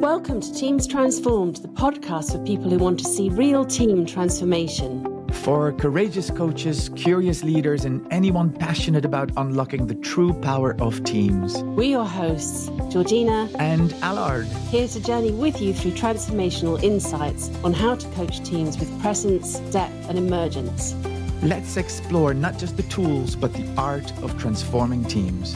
Welcome to Teams Transformed, the podcast for people who want to see real team transformation. For courageous coaches, curious leaders, and anyone passionate about unlocking the true power of teams. We're your hosts, Georgina and Allard, here to journey with you through transformational insights on how to coach teams with presence, depth, and emergence. Let's explore not just the tools, but the art of transforming teams.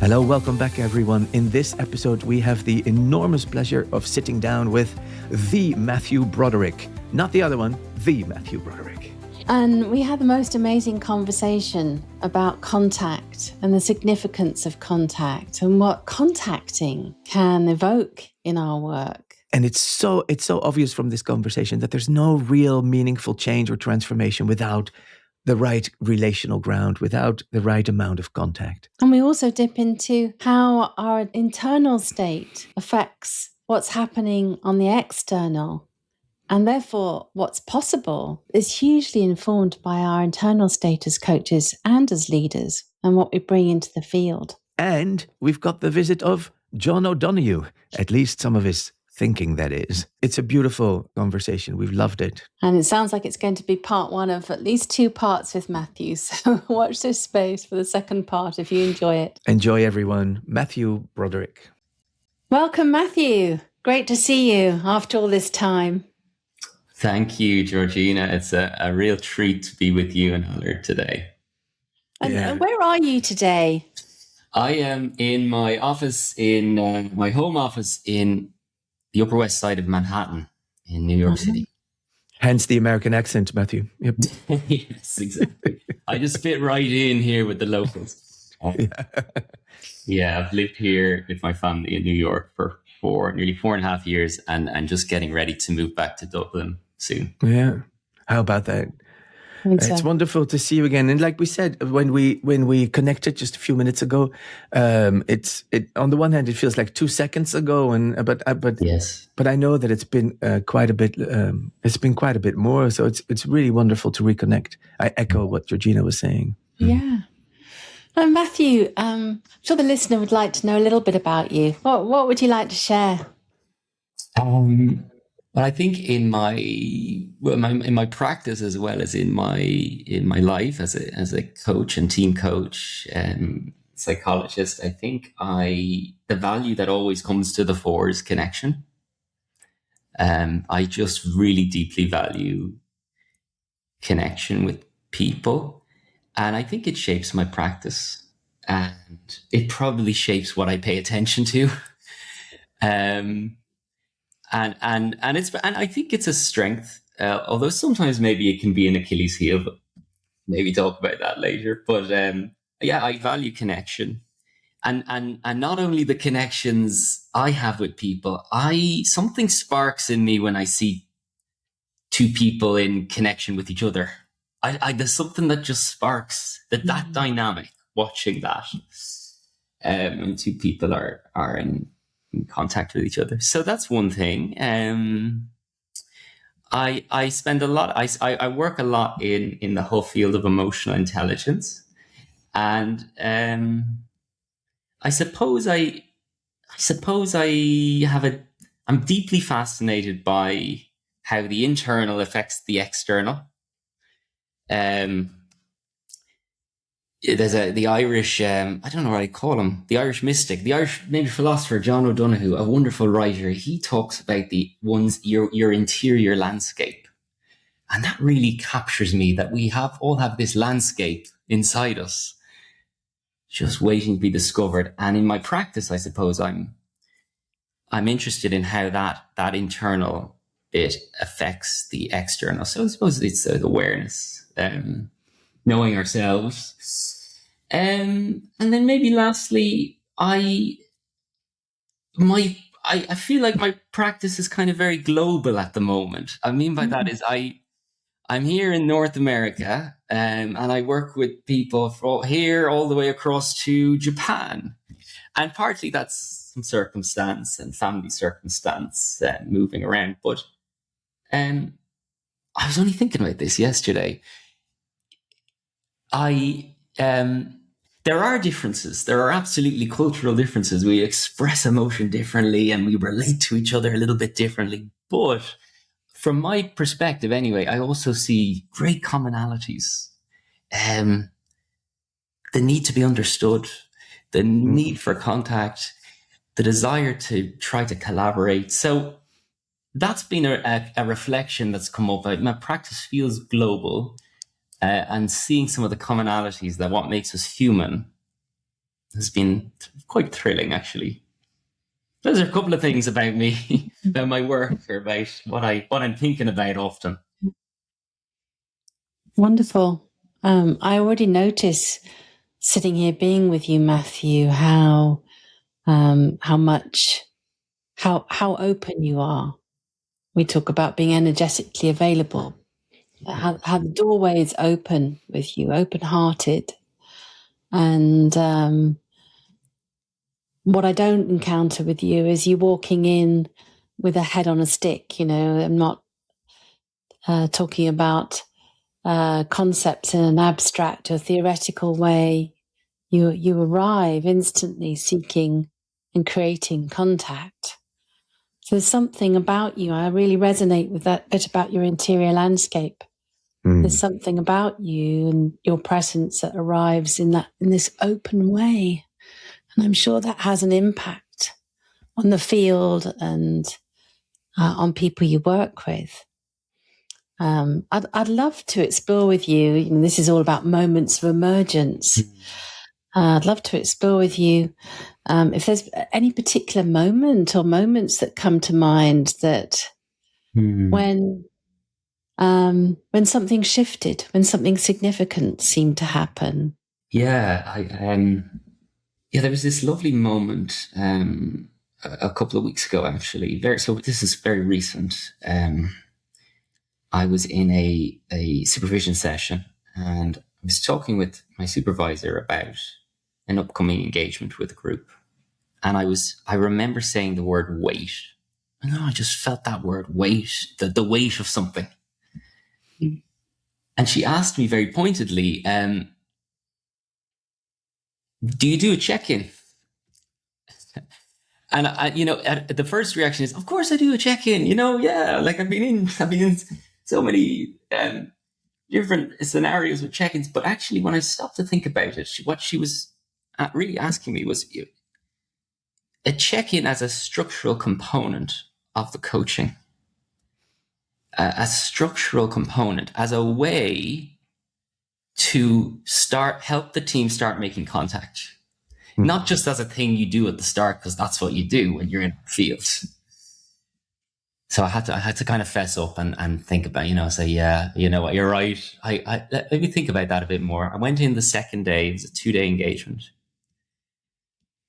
Hello, welcome back everyone. In this episode, we have the enormous pleasure of sitting down with the Matthew Broderick. Not the other one, the Matthew Broderick. And we had the most amazing conversation about contact and the significance of contact and what contacting can evoke in our work. And it's so obvious from this conversation that there's no real meaningful change or transformation without the right relational ground, without the right amount of contact. And we also dip into how our internal state affects what's happening on the external. And therefore, what's possible is hugely informed by our internal state as coaches and as leaders and what we bring into the field. And we've got the visit of John O'Donoghue, at least some of his thinking, that is. It's a beautiful conversation. We've loved it. And it sounds like it's going to be part one of at least two parts with Matthew. So watch this space for the second part if you enjoy it. Enjoy, everyone. Matthew Broderick. Welcome, Matthew. Great to see you after all this time. Thank you, Georgina. It's a real treat to be with you and Allard today. And where are you today? I am in my office, in my home office in the Upper West Side of Manhattan in New York City. Hence the American accent, Matthew. Yep. Yes, exactly. I just fit right in here with the locals. Yeah, I've lived here with my family in New York for nearly 4.5 years and just getting ready to move back to Dublin soon. Yeah. How about that? It's wonderful to see you again. And like we said, when we connected just a few minutes ago, it on the one hand it feels like 2 seconds ago, but yes, but I know that it's been quite a bit. It's been quite a bit more. So it's really wonderful to reconnect. I echo what Georgina was saying. Yeah. Matthew, I'm sure the listener would like to know a little bit about you. What would you like to share? Well, I think in my practice as well as in my life as a coach and team coach and psychologist, I think the value that always comes to the fore is connection. I just really deeply value connection with people, and I think it shapes my practice, and it probably shapes what I pay attention to. And I think it's a strength, although sometimes maybe it can be an Achilles heel, but maybe talk about that later. But I value connection, and not only the connections I have with people. Something sparks in me when I see two people in connection with each other. There's something that just sparks that dynamic. Watching that, when two people are in contact with each other. So that's one thing. I spend a lot, I work a lot in the whole field of emotional intelligence. And I suppose I'm deeply fascinated by how the internal affects the external. There's the Irish, I don't know what I call him, the Irish mystic, the Irish maybe philosopher, John O'Donoghue, a wonderful writer. He talks about your interior landscape. And that really captures me, that we all have this landscape inside us, just waiting to be discovered. And in my practice, I suppose I'm interested in how that internal bit affects the external. So I suppose it's awareness, knowing ourselves. And then maybe lastly, I feel like my practice is kind of very global at the moment. I mean by that is I'm here in North America, and I work with people from here all the way across to Japan. And partly that's some circumstance and family circumstance moving around. But I was only thinking about this yesterday. there are differences. There are absolutely cultural differences. We express emotion differently and we relate to each other a little bit differently. But from my perspective anyway, I also see great commonalities. The need to be understood, the need for contact, the desire to try to collaborate. So that's been a reflection that's come up. My practice feels global, and seeing some of the commonalities that what makes us human has been quite thrilling, actually. Those are a couple of things about me, about my work, or about what I'm thinking about often. Wonderful. I already notice sitting here being with you, Matthew, how open you are. We talk about being energetically available, how the doorway is open with you, open-hearted. And what I don't encounter with you is you walking in with a head on a stick. I'm not talking about concepts in an abstract or theoretical way. You arrive instantly seeking and creating contact. So there's something about you. I really resonate with that bit about your interior landscape. There's something about you and your presence that arrives in this open way. And I'm sure that has an impact on the field and on people you work with. I'd love to explore with you. This is all about moments of emergence. I'd love to explore with you if there's any particular moment or moments that come to mind that when something shifted, when something significant seemed to happen. Yeah, there was this lovely moment a couple of weeks ago, actually. So this is very recent. I was in a supervision session, and I was talking with my supervisor about an upcoming engagement with a group. And I remember saying the word weight. And I just felt that word weight, the weight of something. And she asked me very pointedly, do you do a check-in? And the first reaction is, of course I do a check-in, yeah. Like I've been in so many different scenarios with check-ins. But actually, when I stopped to think about it, what she was really asking me was a check-in as a structural component of the coaching, a structural component as a way to help the team start making contact. Not just as a thing you do at the start, because that's what you do when you're in the field. So I had to kind of fess up and think about, say, yeah, you know what, you're right. Let me think about that a bit more. I went in the second day. It was a 2-day engagement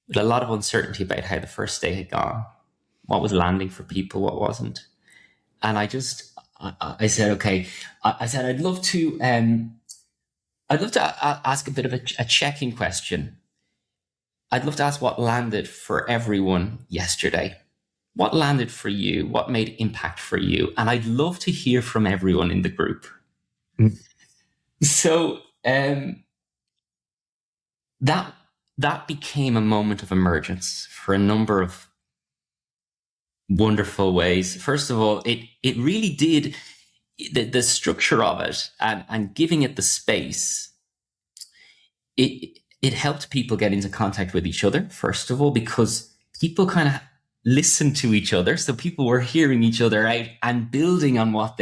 with a lot of uncertainty about how the first day had gone, what was landing for people, what wasn't. And I said, okay, I said, I'd love to ask a bit of a check-in question. I'd love to ask what landed for everyone yesterday. What landed for you? What made impact for you? And I'd love to hear from everyone in the group. So that became a moment of emergence for a number of wonderful ways. First of all, it really did, the structure of it and giving it the space, it helped people get into contact with each other, first of all, because people kind of listened to each other. So people were hearing each other out and building on what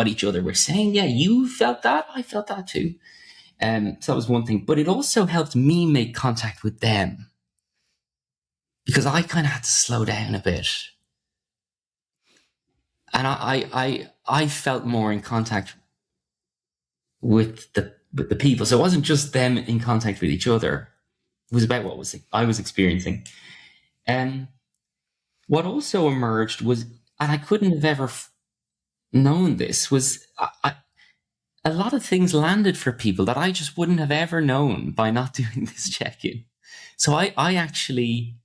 each other were saying. Yeah, you felt that, I felt that too. So that was one thing. But it also helped me make contact with them, because I kind of had to slow down a bit. And I felt more in contact with the people. So it wasn't just them in contact with each other. It was about what I was experiencing. And what also emerged was, and I couldn't have ever known this, was a lot of things landed for people that I just wouldn't have ever known by not doing this check-in. So I actually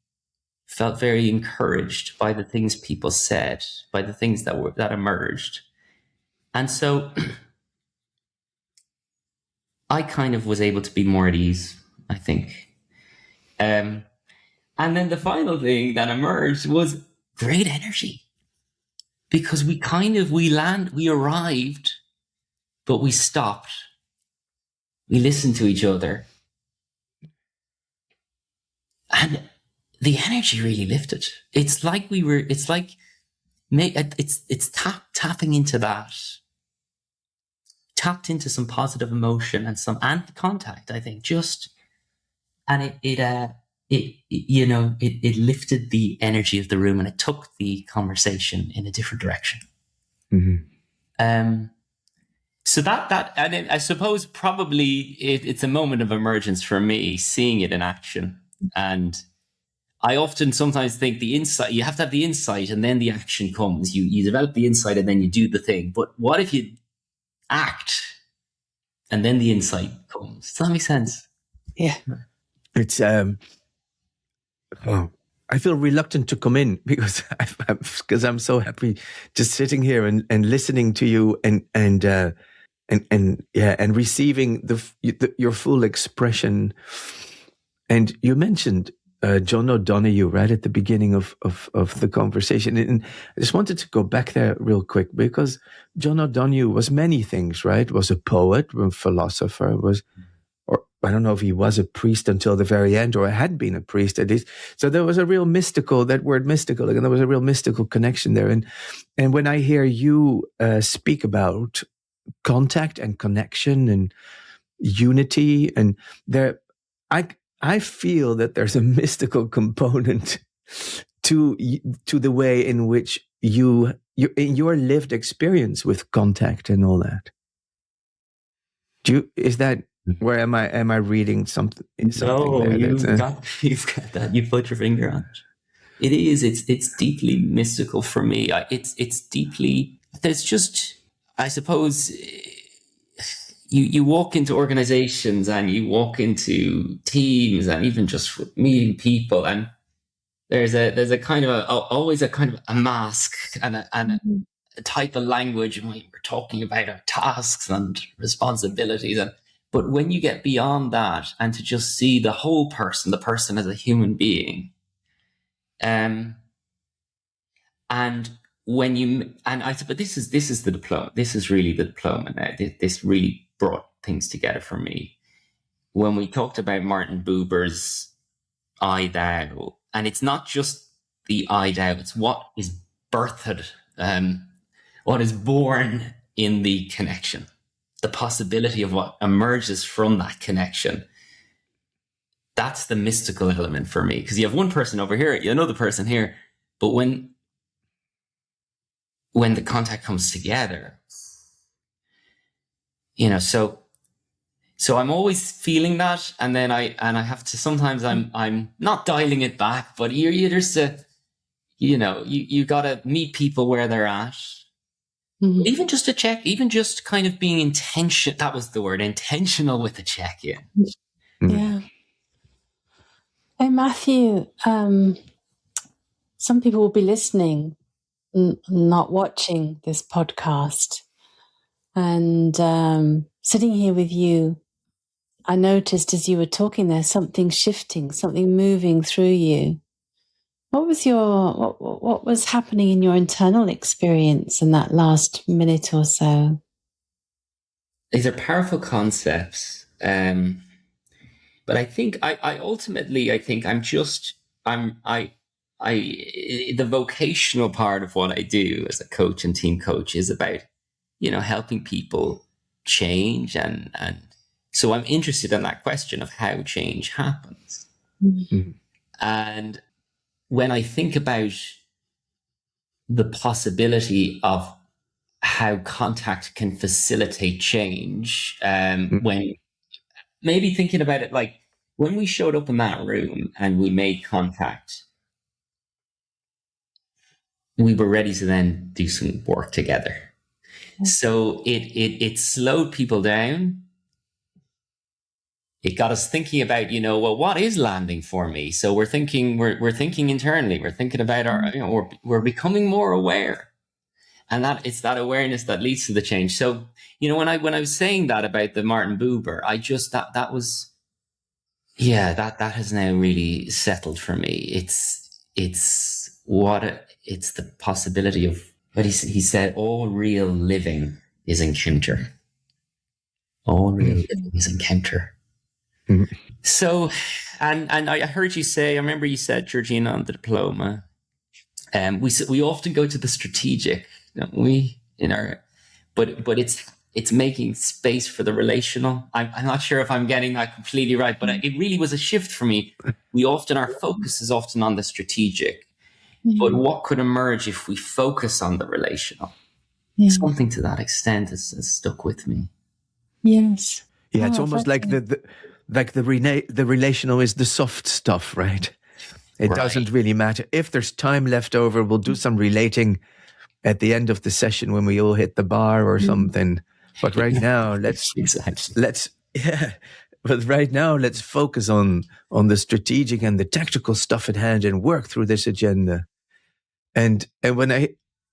felt very encouraged by the things people said, by the things that emerged. And so I kind of was able to be more at ease, I think. And then the final thing that emerged was great energy. Because we arrived, but we stopped. We listened to each other. And the energy really lifted. It's like tapping into that. Tapped into some positive emotion and contact, I think, and it lifted the energy of the room, and it took the conversation in a different direction. Mm-hmm. So I suppose probably it's a moment of emergence for me, seeing it in action. And I often sometimes think you have to have the insight and then the action comes. You develop the insight and then you do the thing. But what if you act and then the insight comes? Does that make sense? Yeah. It's I feel reluctant to come in because I'm so happy just sitting here and listening to you and receiving your full expression. And you mentioned John O'Donoghue right at the beginning of the conversation, and I just wanted to go back there real quick because John O'Donoghue was many things, right? Was a poet, a philosopher, or I don't know if he was a priest until the very end, or had been a priest at least. So there was a real that word mystical, and there was a real mystical connection there. And when I hear you speak about contact and connection and unity, and I feel that there's a mystical component to the way in which you in your lived experience with contact and all that. Is that where am I reading something? No, there you've got that. You put your finger on it. It is. It's deeply mystical for me. It's deeply. There's just, I suppose, you walk into organizations and you walk into teams and even just meeting people, and there's a kind of always a kind of a mask and a type of language when we're talking about our tasks and responsibilities. But when you get beyond that and to just see the whole person, the person as a human being, but this is the diploma. This is really the diploma now. This really brought things together for me. When we talked about Martin Buber's I Thou, and it's not just the I Thou, it's what is birthed, what is born in the connection, the possibility of what emerges from that connection. That's the mystical element for me, because you have one person over here, you have another person here, but when the contact comes together, so I'm always feeling that, and then I have to, sometimes I'm not dialing it back, but you gotta meet people where they're at. Mm-hmm. Even just to check, even just kind of being intentional. That was the word, intentional with the check-in. Yeah. Hey, Matthew, some people will be listening, not watching this podcast. And sitting here with you, I noticed as you were talking there, something shifting, something moving through you. What was happening in your internal experience in that last minute or so? These are powerful concepts. But I think the vocational part of what I do as a coach and team coach is about, helping people change. And so I'm interested in that question of how change happens. Mm-hmm. And when I think about the possibility of how contact can facilitate change, when maybe thinking about it, like when we showed up in that room and we made contact, we were ready to then do some work together. Okay. So it slowed people down. It got us thinking about, what is landing for me? So we're thinking internally, we're thinking about we're becoming more aware. And that it's that awareness that leads to the change. So, when I was saying that about the Martin Buber, I just, that was, that has now really settled for me. It's the possibility of what he said, all real living is encounter. All real living is encounter. Mm-hmm. So, and I heard you say, I remember you said, Georgina, on the diploma, we often go to the strategic, don't we? But it's making space for the relational. I'm not sure if I'm getting that completely right, but it really was a shift for me. Our focus is often on the strategic, but what could emerge if we focus on the relational? Something to that extent has stuck with me. Yes. Yeah, it's almost like the relational is the soft stuff, right? It doesn't really matter. If there's time left over, we'll do some relating at the end of the session when we all hit the bar or something. But right now, let's focus on the strategic and the tactical stuff at hand and work through this agenda. And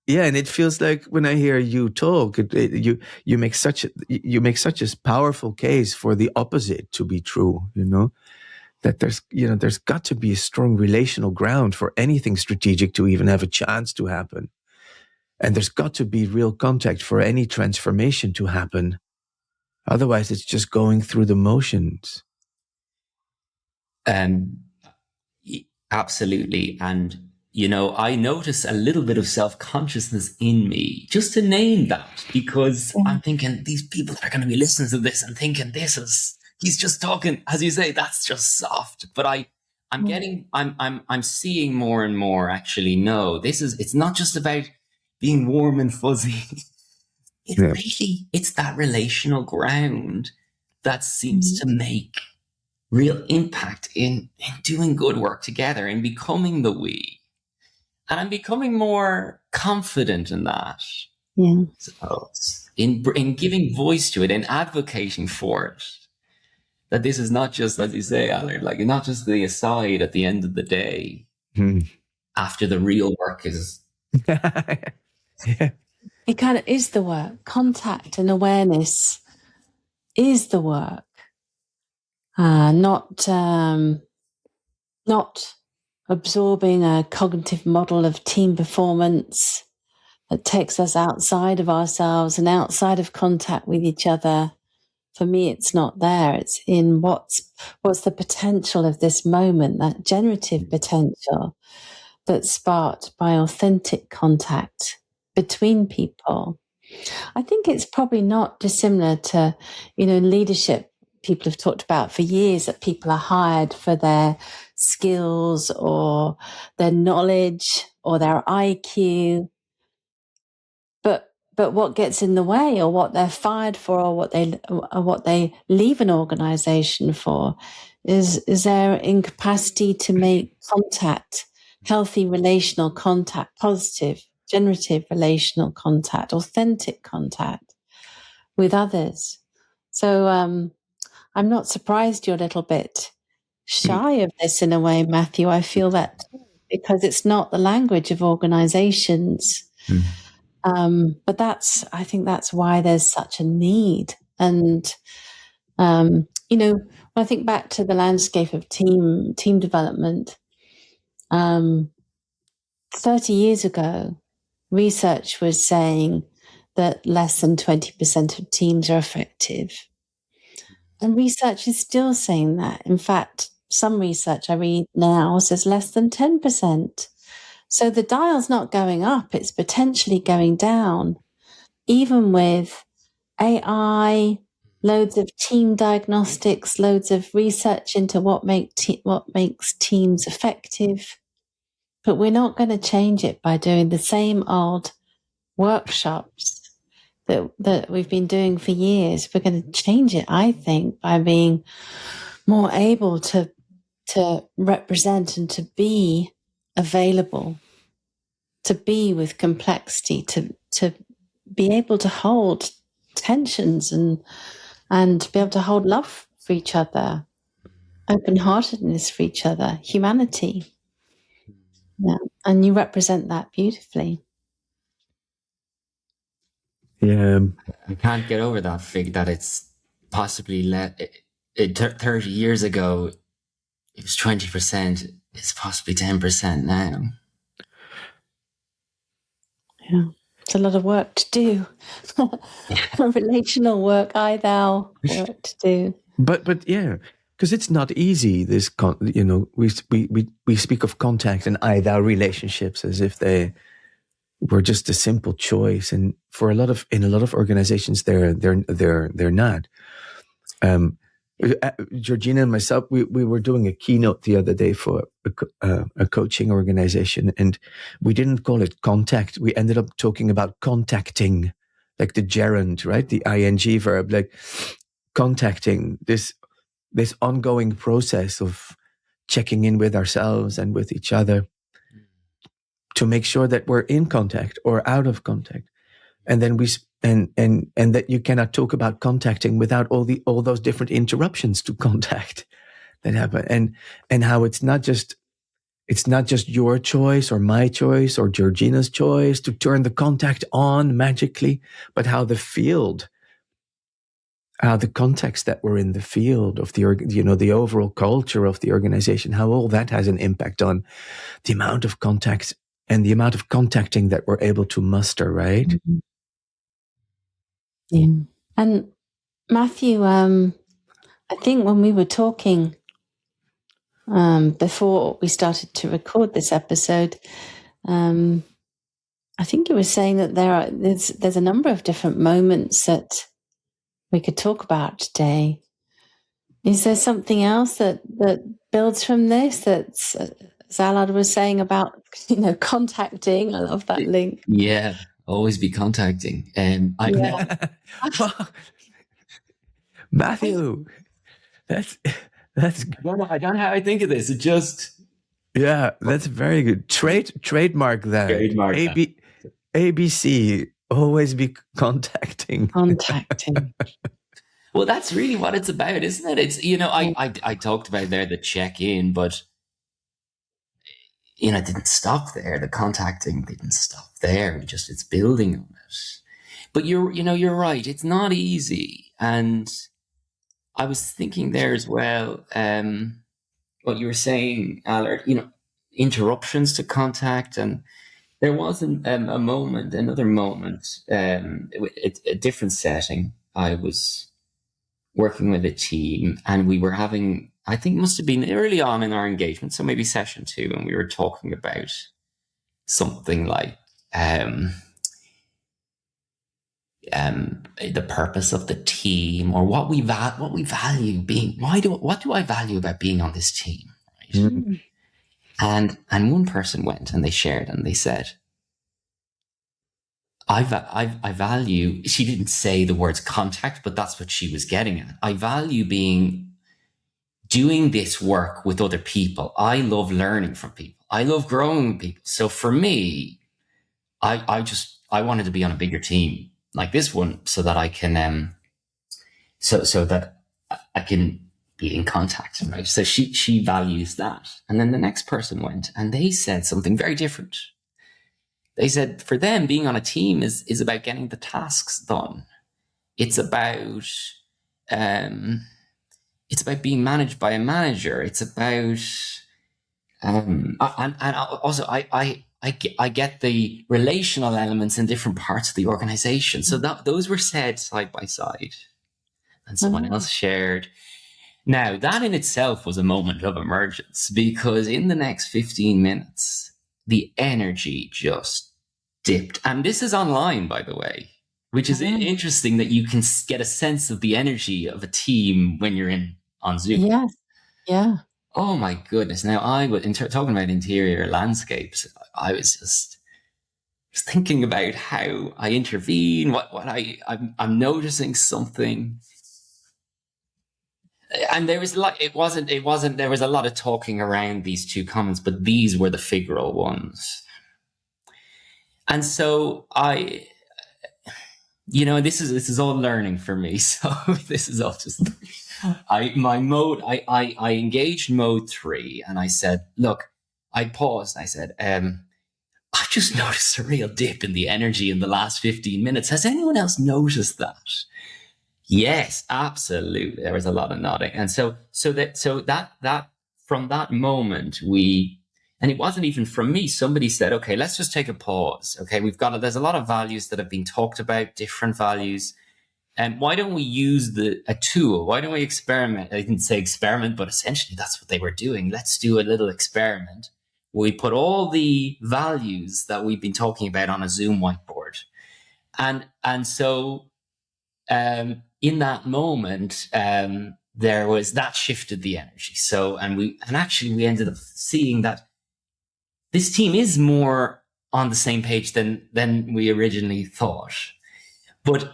it feels like when I hear you talk, you make such a powerful case for the opposite to be true. That there's got to be a strong relational ground for anything strategic to even have a chance to happen. And there's got to be real contact for any transformation to happen. Otherwise, it's just going through the motions. Absolutely. And, I notice a little bit of self-consciousness in me, just to name that, because I'm thinking these people are going to be listening to this and thinking he's just talking, as you say, that's just soft. But I'm seeing more and more, actually, no, it's not just about being warm and fuzzy. It's that relational ground that seems to make real impact in doing good work together and becoming the we. And I'm becoming more confident in that. Yeah. Suppose in giving voice to it and advocating for it. That this is not just, as you say, Allard, like not just the aside at the end of the day, after the real work is. Yeah. It kind of is the work. Contact and awareness is the work. Not absorbing a cognitive model of team performance that takes us outside of ourselves and outside of contact with each other. For me, it's not there. It's in what's the potential of this moment, that generative potential that's sparked by authentic contact between people. I think it's probably not dissimilar to, leadership. People have talked about for years that people are hired for their skills or their knowledge or their IQ. But what gets in the way, or what they're fired for, or what they leave an organization for, is their incapacity to make contact, healthy relational contact, positive, generative relational contact, authentic contact with others. So I'm not surprised you're a little bit shy of this in a way, Matthew. I feel that because it's not the language of organizations. But I think that's why there's such a need. And, when I think back to the landscape of team development, 30 years ago, research was saying that less than 20% of teams are effective. And research is still saying that. In fact, some research I read now says less than 10%. So the dial's not going up, it's potentially going down, even with AI, loads of team diagnostics, loads of research into what makes teams effective. But we're not going to change it by doing the same old workshops that we've been doing for years. We're going to change it, I think, by being more able to represent and to be available, to be with complexity, to be able to hold tensions and be able to hold love for each other, open-heartedness for each other, humanity. Yeah, and you represent that beautifully. Yeah. I can't get over that figure that it's possibly 30 years ago, it was 20%. It's possibly 10% now. Yeah. It's a lot of work to do. Relational work, I, thou work to do. But yeah, because it's not easy. This, we speak of contact and I thou relationships as if they were just a simple choice, and in a lot of organizations, they're not. Georgina and myself, we were doing a keynote the other day for a coaching organization, and we didn't call it contact. We ended up talking about contacting, like the gerund, right? The ing verb, like contacting, this ongoing process of checking in with ourselves and with each other to make sure that we're in contact or out of contact. And then and that you cannot talk about contacting without all those different interruptions to contact that happen, and how it's not just your choice or my choice or Georgina's choice to turn the contact on magically, but how the context that we're in, the field of the overall culture of the organization, how all that has an impact on the amount of contact and the amount of contacting that we're able to muster, right? Mm-hmm. Yeah. And Matthew, I think when we were talking before we started to record this episode, I think you were saying that there's a number of different moments that we could talk about today. Is there something else that builds from this? That's, as Allard was saying about, contacting. I love that link. Yeah, always be contacting. Matthew, that's. I don't know how I think of this. It just. Yeah, that's very good. Trademark that. Trademark that. ABC, always be contacting. Contacting. Well, that's really what it's about, isn't it? It's, I talked about there the check-in, but, it didn't stop there. The contacting didn't stop there. It's building on it. But you're right. It's not easy. And I was thinking there as well, what you were saying, Allard, interruptions to contact. And there was another moment, a different setting. I was working with a team, and we were having, I think it must have been early on in our engagement, so maybe session 2, and we were talking about something like the purpose of the team, or what we value being. What do I value about being on this team? Right? Mm-hmm. And one person went and they shared and they said, I value, she didn't say the words contact, but that's what she was getting at. I value doing this work with other people. I love learning from people. I love growing with people. So for me, I wanted to be on a bigger team like this one, so that I can, so that I can be in contact. Right? So she values that. And then the next person went and they said something very different. They said for them, being on a team is about getting the tasks done. It's about being managed by a manager. It's about and also I get the relational elements in different parts of the organization. So those were said side by side, and someone else shared. Now that in itself was a moment of emergence, because in the next 15 minutes, the energy just dipped. And this is online, by the way, which is interesting that you can get a sense of the energy of a team when you're on Zoom. Yes. Yeah. Oh my goodness. Now talking about interior landscapes, I was just thinking about how I intervene, I'm noticing something. And there was there was a lot of talking around these two comments, but these were the figural ones. And so this is all learning for me. So this is all just, I engaged mode 3, and I said, look, I paused. I said, I've just noticed a real dip in the energy in the last 15 minutes. Has anyone else noticed that? Yes, absolutely. There was a lot of nodding. And so that from that moment, and it wasn't even from me, somebody said, okay, let's just take a pause. Okay, there's a lot of values that have been talked about, different values. And why don't we use a tool? Why don't we experiment? I didn't say experiment, but essentially that's what they were doing. Let's do a little experiment. We put all the values that we've been talking about on a Zoom whiteboard. And so in that moment, there was that shifted the energy. So, and actually we ended up seeing that this team is more on the same page than we originally thought. But,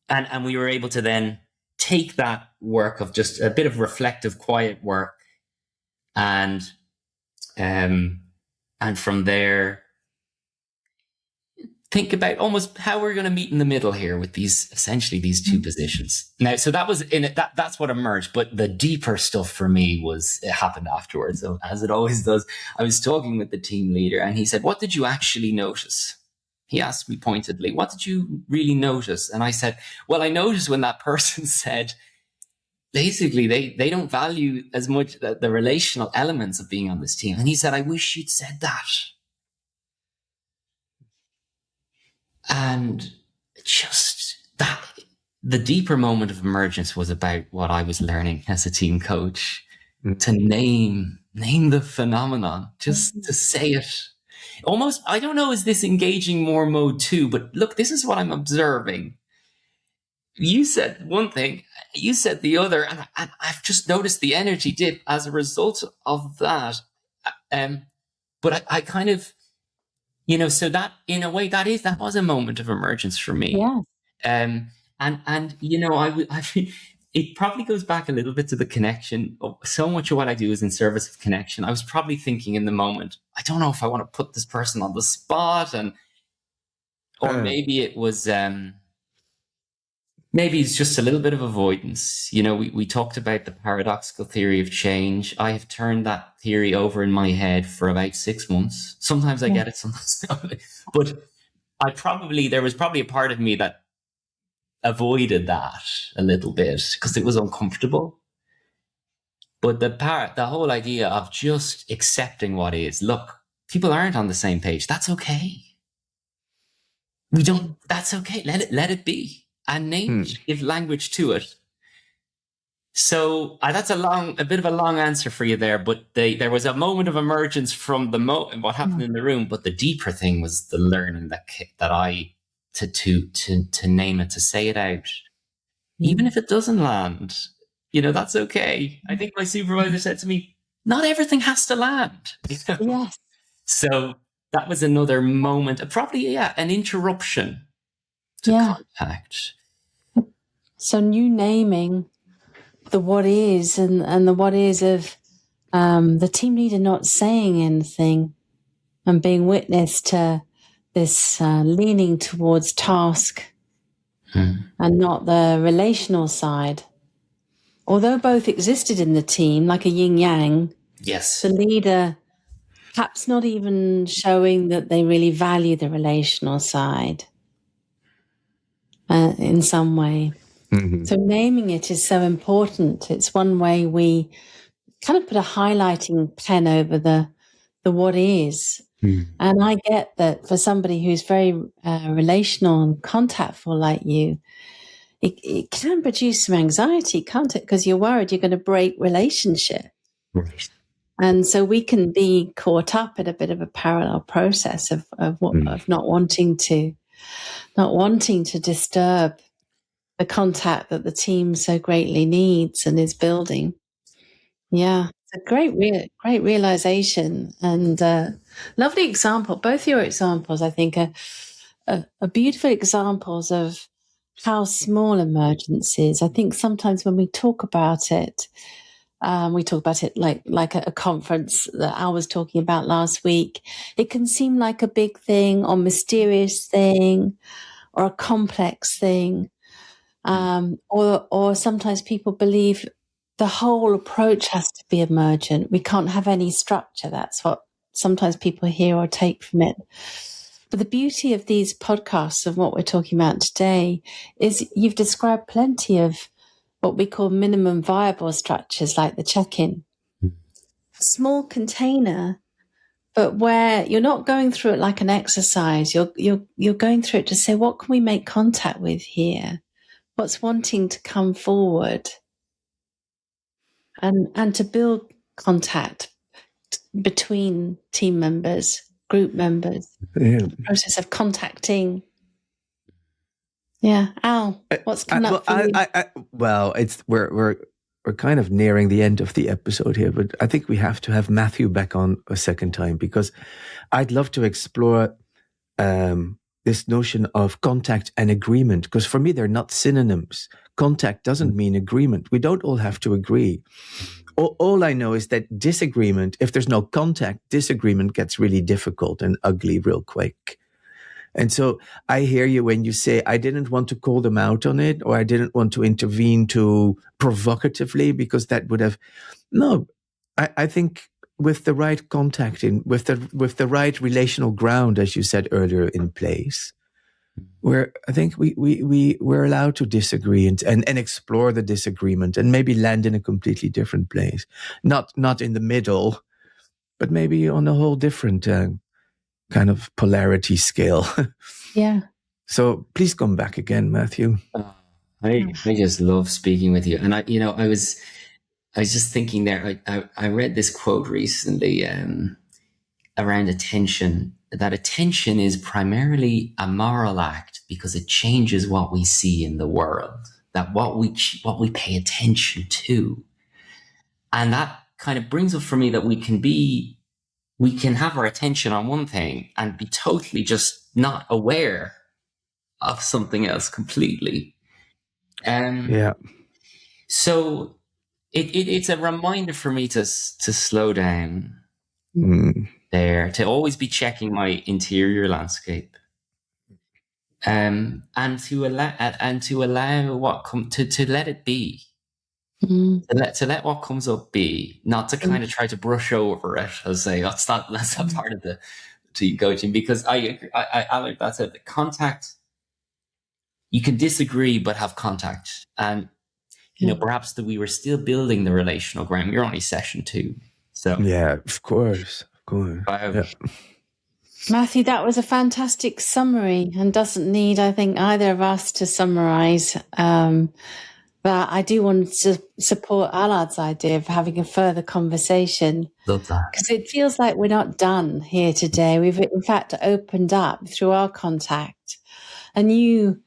and we were able to then take that work of just a bit of reflective, quiet work, and from there, think about almost how we're going to meet in the middle here with essentially these two positions. Now, so that was in it. That's what emerged. But the deeper stuff for me it happened afterwards. So as it always does, I was talking with the team leader, and he said, "What did you actually notice?" He asked me pointedly, "What did you really notice?" And I said, "Well, I noticed when that person said, basically, they don't value as much the relational elements of being on this team." And he said, "I wish you'd said that." And just that, the deeper moment of emergence was about what I was learning as a team coach, to name the phenomenon, just to say it. Almost, I don't know, is this engaging more mode too? But look, this is what I'm observing. You said one thing, you said the other, and I've just noticed the energy dip as a result of that. But I kind of, so that in a way that was a moment of emergence for me. Yeah. And it probably goes back a little bit to the connection. So much of what I do is in service of connection. I was probably thinking in the moment, I don't know if I want to put this person on the spot, or maybe it was, maybe it's just a little bit of avoidance. We talked about the paradoxical theory of change. I have turned that theory over in my head for about 6 months. Sometimes I get it, sometimes not. But there was probably a part of me that avoided that a little bit because it was uncomfortable. But the whole idea of just accepting what is, look, people aren't on the same page. That's okay. That's okay. Let it be. And name it, give language to it. So that's a bit of a long answer for you there, but there was a moment of emergence from what happened in the room, but the deeper thing was the learning that I to name it, to say it out, even if it doesn't land. That's okay. I think my supervisor said to me, "Not everything has to land." Yes. So that was another moment, probably an interruption to contact. So you naming the what is and the what is of the team leader not saying anything and being witness to this leaning towards task and not the relational side. Although both existed in the team like a yin-yang, yes, the leader perhaps not even showing that they really value the relational side in some way. Mm-hmm. So naming it is so important. It's one way we kind of put a highlighting pen over the what is. Mm. And I get that for somebody who's very relational and contactful like you, it can produce some anxiety, can't it? Because you're worried you're going to break relationship. Right. And so we can be caught up in a bit of a parallel process of not wanting to disturb the contact that the team so greatly needs and is building. Yeah, it's a great realization and lovely example. Both your examples, I think, are beautiful examples of how small emergence is. I think sometimes when we talk about it like at a conference that I was talking about last week. It can seem like a big thing or mysterious thing or a complex thing. Or sometimes people believe the whole approach has to be emergent. We can't have any structure. That's what sometimes people hear or take from it. But the beauty of these podcasts, of what we're talking about today, is you've described plenty of what we call minimum viable structures, like the check-in. Small container, but where you're not going through it like an exercise. You're going through it to say, what can we make contact with here? What's wanting to come forward? And to build contact between team members, group members, the process of contacting. Yeah, Al, what's coming up for you? Well, we're kind of nearing the end of the episode here, but I think we have to have Matthew back on a second time, because I'd love to explore this notion of contact and agreement, because for me, they're not synonyms. Contact doesn't mean agreement. We don't all have to agree. All I know is that disagreement, if there's no contact, disagreement gets really difficult and ugly real quick. And so I hear you when you say, I didn't want to call them out on it, or I didn't want to intervene too provocatively, because that would have, no, I think with the right contact, with the right relational ground, as you said earlier, in place, where I think we're allowed to disagree and explore the disagreement and maybe land in a completely different place. Not in the middle, but maybe on a whole different kind of polarity scale. Yeah. So please come back again, Matthew. I just love speaking with you. And I was just thinking there, I read this quote recently around attention, that attention is primarily a moral act because it changes what we see in the world, that what we pay attention to. And that kind of brings up for me that we can have our attention on one thing and be totally just not aware of something else completely. Yeah. So it's a reminder for me to slow down there, to always be checking my interior landscape, and to allow what to let it be. To let what comes up be, not to kind of try to brush over it and say that's not part of the team coaching, because I like that said, the contact, you can disagree but have contact, and perhaps that we were still building the relational ground. We're only session 2, so yeah, of course. Yeah. Matthew, that was a fantastic summary, and doesn't need, I think, either of us to summarize. But I do want to support Allard's idea of having a further conversation. Love that. Because it feels like we're not done here today. We've, in fact, opened up through our contact. A new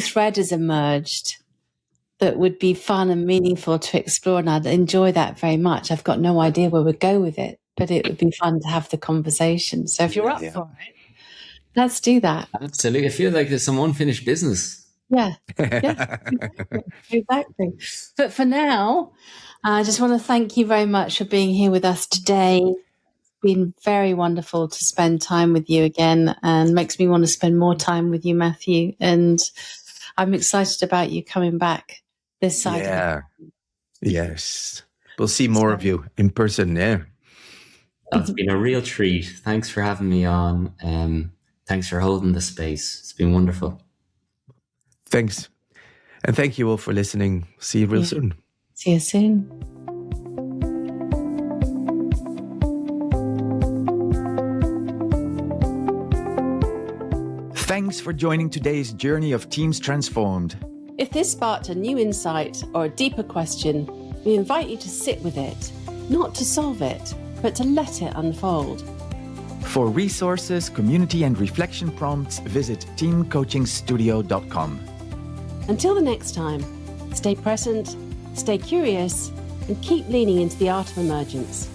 thread has emerged that would be fun and meaningful to explore, and I'd enjoy that very much. I've got no idea where we'd go with it, but it would be fun to have the conversation. So if you're up for it, let's do that. Absolutely. I feel like there's some unfinished business. Yeah, exactly. But for now, I just want to thank you very much for being here with us today. It's been very wonderful to spend time with you again, and makes me want to spend more time with you, Matthew. And I'm excited about you coming back this side. Yeah. Yes. We'll see more of you in person there. It's been a real treat. Thanks for having me on. Thanks for holding the space. It's been wonderful. Thanks. And thank you all for listening. See you real soon. See you soon. Thanks for joining today's journey of Teams Transformed. If this sparked a new insight or a deeper question, we invite you to sit with it, not to solve it, but to let it unfold. For resources, community, and reflection prompts, visit teamcoachingstudio.com. Until the next time, stay present, stay curious, and keep leaning into the art of emergence.